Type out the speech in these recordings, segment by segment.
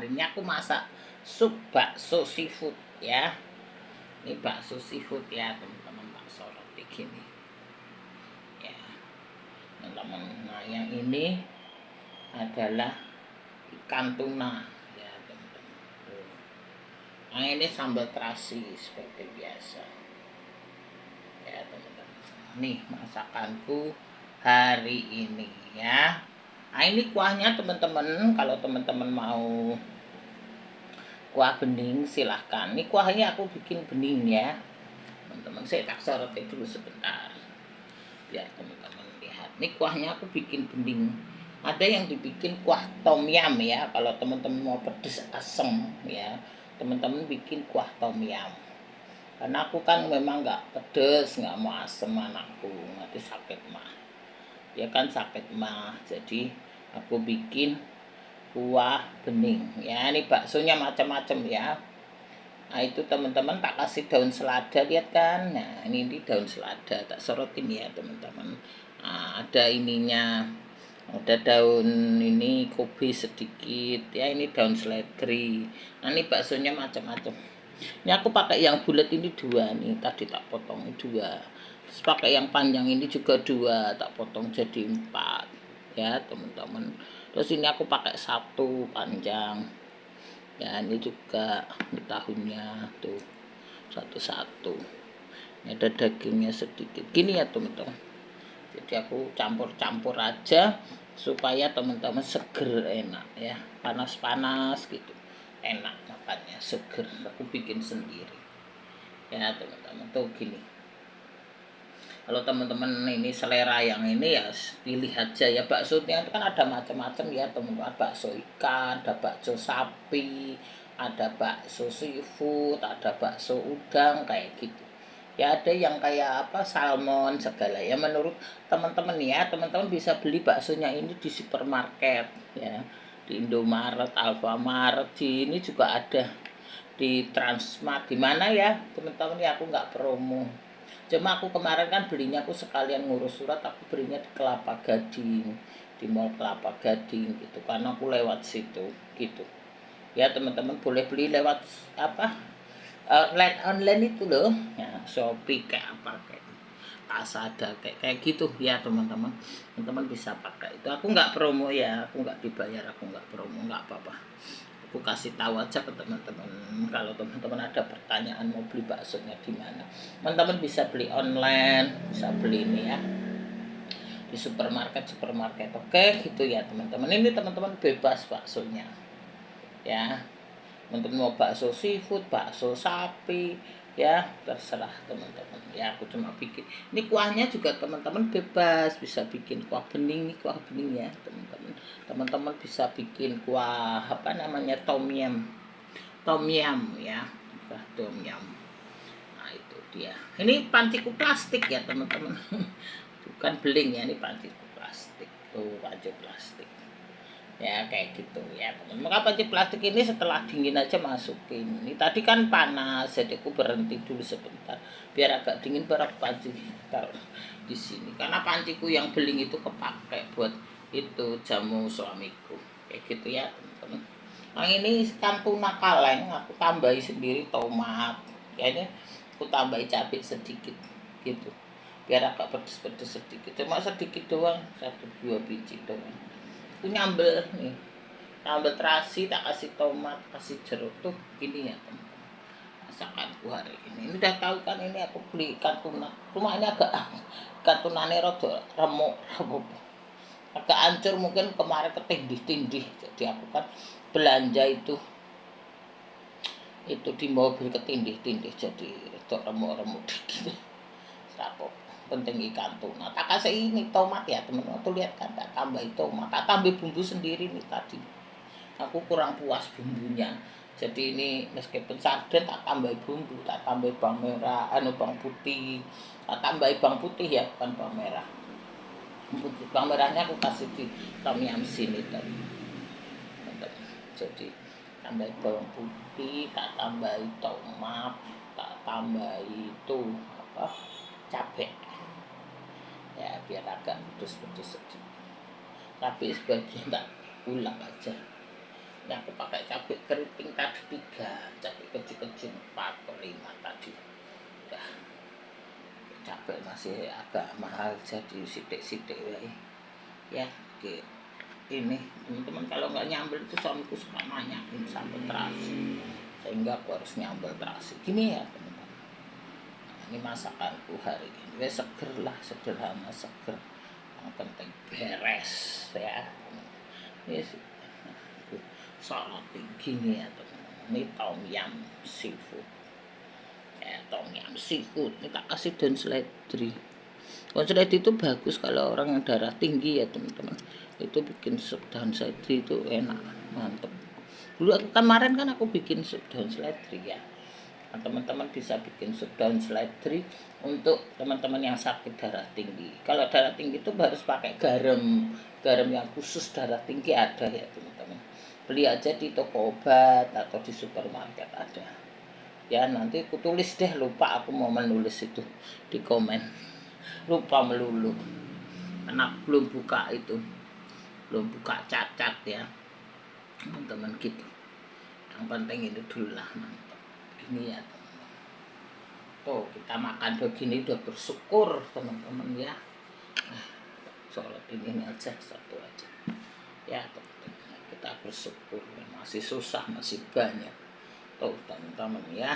Hari ini aku masak sup bakso seafood ya. Ini bakso seafood ya teman-teman, bakso roti gini ya teman-teman. Nah yang ini adalah ikan tuna ya teman-teman. Nah ini sambal terasi seperti biasa ya teman-teman. Nih masakanku hari ini ya. Nah ini kuahnya teman-teman, kalau teman-teman mau kuah bening silahkan. Ini kuahnya aku bikin bening ya teman-teman. Saya tak soroti dulu sebentar biar teman-teman lihat. Ini kuahnya aku bikin bening. Ada yang dibikin kuah tom yum ya, kalau teman-teman mau pedes asem ya, teman-teman bikin kuah tom yum. Karena aku kan memang nggak pedes, nggak mau asem, anakku nanti sakit mah. Dia kan sakit mah, jadi aku bikin kuah bening ya. Ini baksonya macam-macam ya. Nah itu teman-teman tak kasih daun selada, lihat kan. Nah ini daun selada tak sorotin ya teman-teman. Nah, ada ininya, ada daun ini kopi sedikit ya, ini daun seledri. Nah ini baksonya macam-macam. Ini aku pakai yang bulat ini 2 nih, tadi tak potong 2. Terus pakai yang panjang ini juga 2, tak potong jadi 4 ya teman-teman. Terus ini aku pakai 1 panjang ya, ini juga ini tahunnya tuh 1-1. Ini ada dagingnya sedikit gini ya teman-teman. Jadi aku campur-campur aja supaya teman-teman seger, enak ya, panas-panas gitu enak makannya, seger. Aku bikin sendiri ya teman-teman. Tuh gini, kalau teman-teman ini selera yang ini ya pilih aja ya. Baksonya kan ada macam-macam ya teman-teman. Bakso ikan, ada bakso sapi, ada bakso seafood, ada bakso udang kayak gitu ya. Ada yang kayak apa, salmon segala ya. Menurut teman-teman ya, teman-teman bisa beli baksonya ini di supermarket ya, di Indomaret, Alfamaret, di ini juga ada di Transmart, di mana ya teman-teman ya. Aku nggak promo, cuma aku kemarin kan belinya aku sekalian ngurus surat, aku belinya di Kelapa Gading, di Mall Kelapa Gading gitu, karena aku lewat situ gitu ya teman-teman. Boleh beli lewat apa, online itu loh ya, Shopee kayak apa, kayak Lazada kayak gitu ya teman-teman. Teman-teman bisa pakai itu. Aku nggak promo ya, aku nggak dibayar, aku nggak promo, nggak apa-apa. Aku kasih tahu aja ke teman-teman. Kalau teman-teman ada pertanyaan mau beli baksonya di mana, teman-teman bisa beli online, bisa beli ini ya di supermarket. Oke gitu ya teman-teman. Ini teman-teman bebas baksonya ya. Teman-teman mau bakso seafood, bakso sapi ya, terserah teman-teman ya. Aku cuma bikin ini kuahnya juga teman-teman bebas, bisa bikin kuah bening. Ini kuah bening ya teman-teman. Teman-teman bisa bikin kuah apa namanya, tom yum ya, kuah tom yum. Nah itu dia. Ini panciku plastik ya teman-teman. Bukan beling ya, ini panciku plastik. Tuh panci plastik ya, kayak gitu ya teman. Maka panci plastik ini setelah dingin aja masukin. Ini tadi kan panas, jadi aku berhenti dulu sebentar biar agak dingin, baru panci taruh di sini. Karena panciku yang beling itu kepake buat itu jamu suamiku kayak gitu ya teman-teman. Nah ini ikan tuna kaleng aku tambahi sendiri tomat ya, ini aku tambahi cabai sedikit gitu biar agak pedes-pedes sedikit, cuma sedikit doang, 1-2 biji doang. Aku nyambel nih, nyambel terasi, tak kasih tomat, kasih jeruk. Tuh gini ya teman-teman masakanku hari ini. Ini udah tahu kan, ini aku beli ikan tuna. Cuma ini agak ikan tunane rada remuk, agak hancur, mungkin kemarin ketindih-tindih. Jadi aku kan belanja itu di mobil ketindih-tindih, jadi itu remuk-remuk dikit. Apa penting ikan tuna. Tak kasih ini tomat ya teman-teman. Tuh lihat kan, tak tambah tomat, tak tambah bumbu sendiri nih tadi. Aku kurang puas bumbunya. Jadi ini meskipun sarden tak tambah bumbu, tak tambah bawang merah, bawang putih. Tak tambah bawang putih ya, bukan bawang merah. Bawang merahnya aku kasih di tom yum sini tadi. Jadi tambah bawang putih, tak tambah tomat, tak tambah itu apa, cabai ya, biar agak pedes sedikit, tapi sebagian tak ulek aja. Ya aku pakai cabai keriting tadi 3, cabai kecil-kecil 4 atau 5 tadi. Udah, cabai masih agak mahal jadi sidik-sidik ya. Oke. Ini teman-teman, kalau nggak nyambel itu suamiku suka nanyain sambal terasi, sehingga aku harus nyambel terasi gini ya teman-teman. Nah, ini masakanku hari ini, seger lah, sederhana, seger, yang penting beres ya. Ini salad gini ya teman-teman. Ini tom yum seafood ya, tom yum seafood ini tak kasih daun seledri. Daun seledri itu bagus kalau orang yang darah tinggi ya teman-teman, itu bikin sup daun seledri itu enak, mantep. Dulu kemarin kan aku bikin sup daun seledri ya. Nah, teman-teman bisa bikin sup daun seledri untuk teman-teman yang sakit darah tinggi. Kalau darah tinggi itu harus pakai garam yang khusus darah tinggi ada ya teman-teman. Beli aja di toko obat atau di supermarket ada. Ya nanti aku tulis deh, lupa aku mau menulis itu di komen. Lupa melulu. Karena belum buka itu. Belum buka cacat ya. Teman-teman gitu. Yang penting itu dulu lah, mantap. Gini ya teman-teman. Tuh kita makan begini udah bersyukur teman-teman ya. Sholat ini aja satu aja. Ya teman-teman, kita bersyukur, masih susah, masih banyak. Tuh teman-teman ya.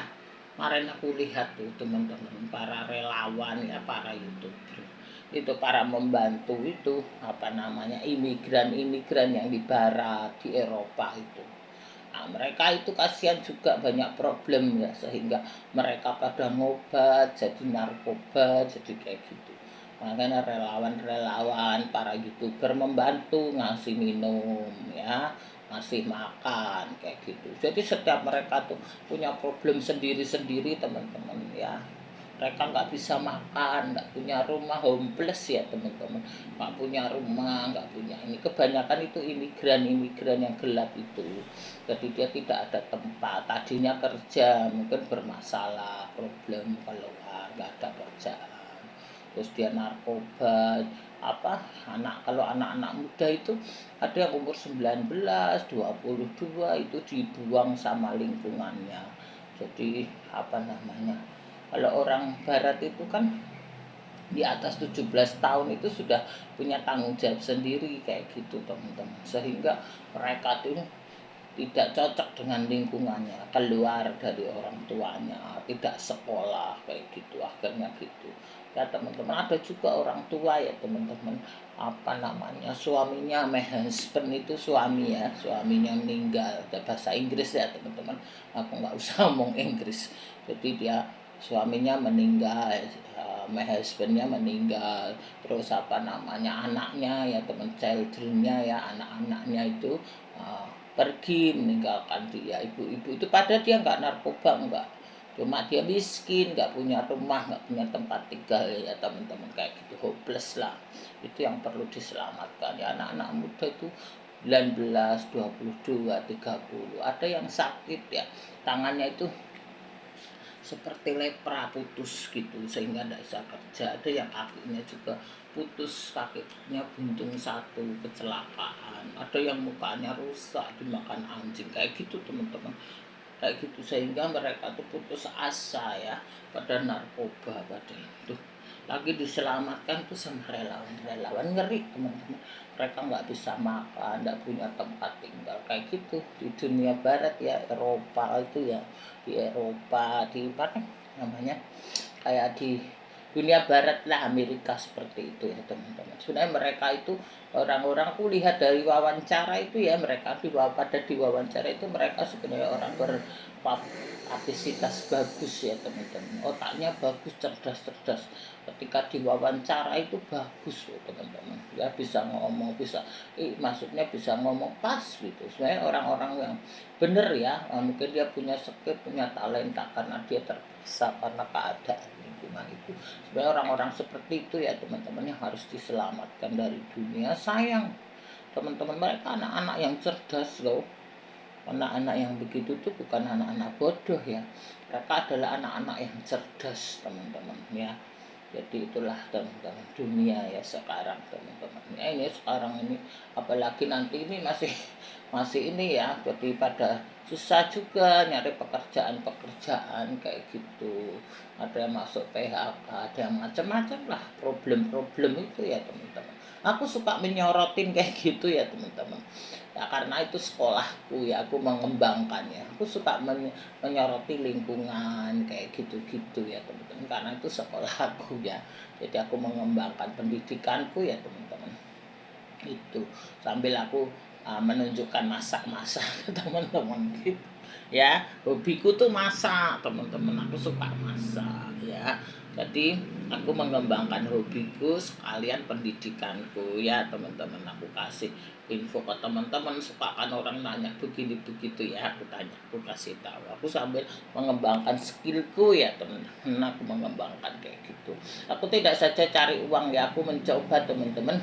Kemarin aku lihat tuh teman-teman, para relawan ya, para YouTuber. Itu para membantu itu imigran yang di barat, di Eropa itu. Nah, mereka itu kasihan juga, banyak problem ya, sehingga mereka pada ngobat, jadi narkoba, jadi kayak gitu. Makanya relawan-relawan para YouTuber membantu ngasih minum ya, ngasih makan kayak gitu. Jadi setiap mereka tuh punya problem sendiri-sendiri teman-teman ya. Mereka nggak bisa makan, nggak punya rumah, homeless ya teman-teman, nggak punya rumah, nggak punya ini. Kebanyakan itu imigran yang gelap itu. Jadi dia tidak ada tempat, tadinya kerja mungkin bermasalah, problem keluar, nggak ada kerjaan, terus dia narkoba kalau anak-anak muda itu ada yang umur 19, 22 itu dibuang sama lingkungannya. Jadi kalau orang barat itu kan di atas 17 tahun itu sudah punya tanggung jawab sendiri kayak gitu teman-teman, sehingga mereka tuh tidak cocok dengan lingkungannya, keluar dari orang tuanya, tidak sekolah kayak gitu, akhirnya gitu ya teman-teman. Ada juga orang tua ya teman-teman, suaminya, my husband itu suaminya meninggal, bahasa Inggris ya teman-teman, aku nggak usah ngomong Inggris. Jadi dia suaminya meninggal, my husbandnya meninggal, terus anaknya ya teman, childrennya ya, anak-anaknya itu pergi meninggalkan dia. Ibu-ibu itu pada dia nggak narkoba, enggak, cuma dia miskin, nggak punya rumah, nggak punya tempat tinggal ya teman-teman, kayak gitu, hopeless lah. Itu yang perlu diselamatkan ya, anak-anak muda itu 19, 22, 30, ada yang sakit ya, tangannya itu seperti lepra, putus gitu sehingga tidak bisa kerja. Ada yang kakinya juga putus, kakinya buntung satu, kecelakaan. Ada yang mukanya rusak dimakan anjing kayak gitu teman-teman, kayak gitu, sehingga mereka tuh putus asa ya pada narkoba, pada itu. Lagi diselamatkan tuh sama relawan ngeri teman-teman, mereka nggak bisa makan, nggak punya tempat tinggal kayak gitu di dunia barat ya, Eropa itu ya, di Eropa, di mana namanya, kayak di dunia barat lah, Amerika, seperti itu ya teman-teman. Sebenarnya mereka itu orang-orang, aku lihat dari wawancara itu ya, mereka pada diwawancara itu mereka sebenarnya orang berkapasitas bagus ya teman-teman, otaknya bagus, cerdas. Ketika diwawancara itu bagus loh teman-teman ya, bisa ngomong, maksudnya bisa ngomong pas gitu. Sebenarnya orang-orang yang bener ya, mungkin dia punya skill, punya talenta, karena dia terpaksa karena keadaan lingkungan itu. Sebenarnya orang-orang seperti itu ya teman-teman yang harus diselamatkan dari dunia. Sayang teman-teman, mereka anak-anak yang cerdas loh. Anak-anak yang begitu tuh bukan anak-anak bodoh ya, mereka adalah anak-anak yang cerdas teman-teman ya. Jadi itulah teman-teman dunia ya sekarang teman-teman. Ya ini sekarang ini apalagi nanti ini masih masih ini ya, jadi pada susah juga nyari pekerjaan-pekerjaan kayak gitu. Ada yang masuk PHK, ada yang macam-macam lah problem-problem itu ya teman-teman. Aku suka menyorotin kayak gitu ya teman-teman. Ya karena itu sekolahku ya, aku mengembangkannya. Aku suka menyoroti lingkungan kayak gitu-gitu ya teman-teman, karena itu sekolahku ya. Jadi aku mengembangkan pendidikanku ya teman-teman. Itu sambil aku menunjukkan masak-masak ke teman-teman gitu. Ya, hobiku tuh masak, teman-teman. Aku suka masak ya. Jadi aku mengembangkan hobiku sekalian pendidikanku ya teman-teman. Aku kasih info ke teman-teman, suka kan orang nanya begini begitu ya, aku tanya, aku kasih tahu. Aku sambil mengembangkan skillku ya teman-teman. Aku mengembangkan kayak gitu. Aku tidak saja cari uang ya, aku mencoba teman-teman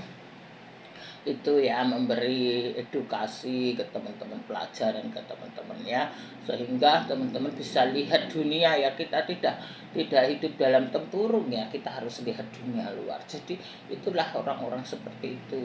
itu ya, memberi edukasi ke teman-teman, pelajaran ke teman-teman ya, sehingga teman-teman bisa lihat dunia ya. Kita tidak hidup dalam tempurung ya, kita harus lihat dunia luar. Jadi itulah orang-orang seperti itu.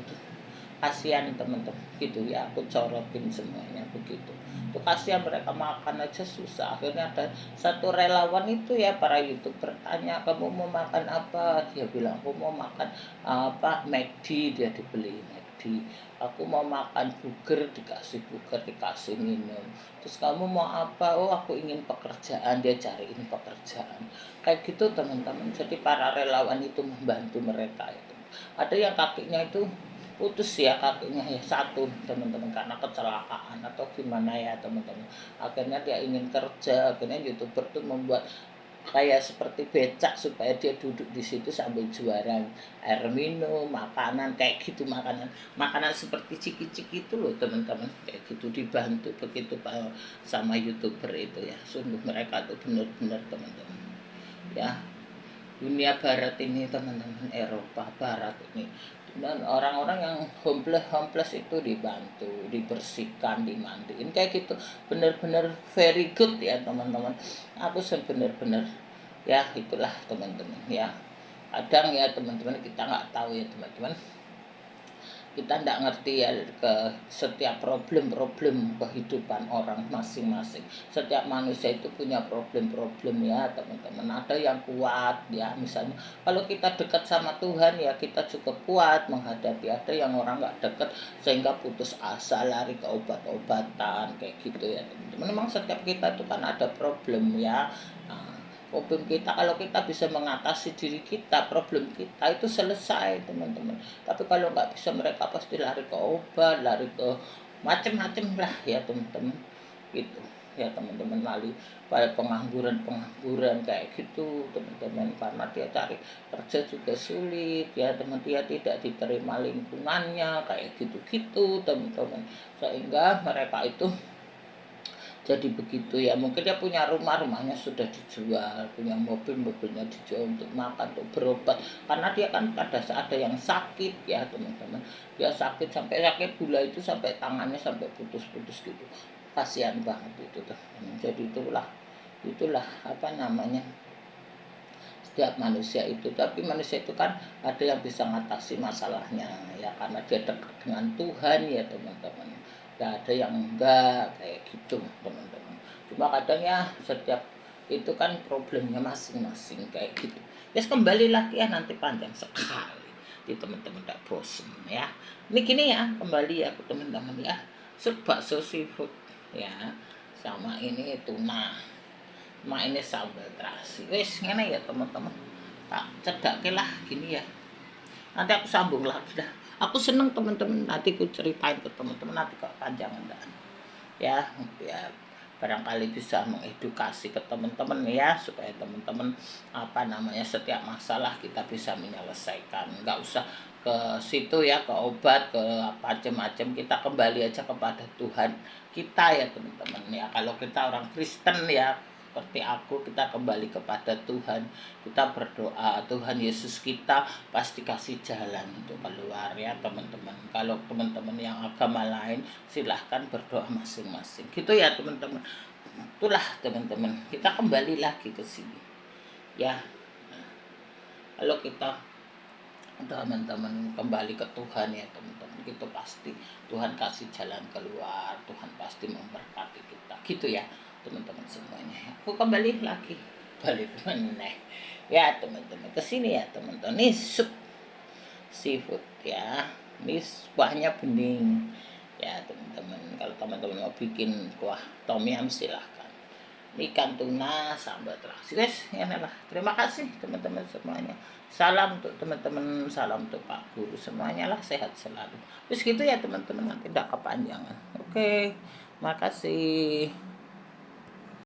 Kasihan teman-teman gitu ya, aku corotin semuanya begitu. Itu kasihan, mereka makan aja susah. Akhirnya ada satu relawan itu ya, para YouTuber tanya, kamu mau makan apa? Dia bilang aku mau makan apa, McD. Dia dibeli McD. Aku mau makan burger, dikasih burger, dikasih minum. Terus kamu mau apa? Oh aku ingin pekerjaan. Dia cariin pekerjaan kayak gitu teman-teman. Jadi para relawan itu membantu mereka itu. Ada yang kakinya itu putus ya, kakinya ya satu teman-teman, karena kecelakaan atau gimana ya teman-teman. Akhirnya dia ingin kerja, akhirnya YouTuber tuh membuat kayak seperti becak supaya dia duduk di situ sambil jualan air minum, makanan kayak gitu, makanan seperti ciki-ciki itu loh teman-teman, kayak gitu dibantu begitu Pak sama YouTuber itu ya. Sungguh mereka tuh benar-benar teman-teman ya, dunia barat ini teman-teman, Eropa barat ini. Dan orang-orang yang homeless itu dibantu, dibersihkan, dimandiin kayak gitu. Benar-benar very good ya teman-teman. Aku benar-benar ya itulah teman-teman ya. Kadang ya teman-teman kita nggak tahu ya teman-teman, kita tidak ngerti ya ke setiap problem-problem kehidupan orang masing-masing. Setiap manusia itu punya problem-problem ya teman-teman. Ada yang kuat ya, misalnya kalau kita dekat sama Tuhan ya kita cukup kuat menghadapi. Ada yang orang nggak dekat sehingga putus asa, lari ke obat-obatan kayak gitu ya teman-teman. Memang setiap kita itu kan ada problem ya. Nah, problem kita, kalau kita bisa mengatasi diri kita, problem kita itu selesai teman-teman. Tapi kalau nggak bisa, mereka pasti lari ke obat, lari ke macam-macam lah ya teman-teman gitu ya teman-teman. Lari pada pengangguran kayak gitu teman-teman, karena dia cari kerja juga sulit ya teman, dia tidak diterima lingkungannya kayak gitu-gitu teman-teman, sehingga mereka itu jadi begitu ya. Mungkin dia punya rumah, rumahnya sudah dijual, punya mobil, mobilnya dijual untuk makan, untuk berobat, karena dia kan pada saat ada yang sakit ya teman-teman, dia sakit sampai sakit gula itu, sampai tangannya sampai putus-putus gitu. Kasihan banget itu teman-teman. Jadi itulah apa namanya, setiap manusia itu. Tapi manusia itu kan ada yang bisa mengatasi masalahnya ya, karena dia dekat dengan Tuhan ya teman-teman. Gak ada yang enggak kayak gitu teman-teman. Cuma kadang ya setiap itu kan problemnya masing-masing kayak gitu. Ya yes, kembali lagi ya, nanti panjang sekali di teman-teman, tak bosan ya. Ini gini ya, kembali ya ke teman-teman ya. Bakso seafood ya, sama ini tuna, ini sambal terasi. Wis ngene ya teman-teman, tak cedake lah gini ya, nanti aku sambung lagi dah. Aku seneng teman-teman, nanti aku ceritain ke teman-teman, nanti kok panjangan dah ya. Ya barangkali bisa mengedukasi ke teman-teman ya, supaya teman-teman apa namanya, setiap masalah kita bisa menyelesaikan, nggak usah ke situ ya, ke obat, ke macam-macam. Kita kembali aja kepada Tuhan kita ya teman-teman ya. Kalau kita orang Kristen ya seperti aku, kita kembali kepada Tuhan, kita berdoa, Tuhan Yesus kita pasti kasih jalan untuk keluar ya teman-teman. Kalau teman-teman yang agama lain, silahkan berdoa masing-masing gitu ya teman-teman. Itulah teman-teman, kita kembali lagi ke sini ya. Kalau kita teman-teman kembali ke Tuhan ya teman-teman, itu pasti Tuhan kasih jalan keluar, Tuhan pasti memberkati kita gitu ya teman-teman semuanya. Aku kembali lagi balik meneh ya teman-teman ke sini ya teman-teman. Ini sup seafood ya, ini kuahnya bening ya teman-teman. Kalau teman-teman mau bikin kuah tom yum silahkan. Ikan tuna sambal terasi guys, ya lah. Terima kasih teman-teman semuanya. Salam untuk teman-teman, salam untuk Pak Guru semuanya lah, sehat selalu. Terus gitu ya teman-teman, nanti tidak kepanjangan. Oke, makasih.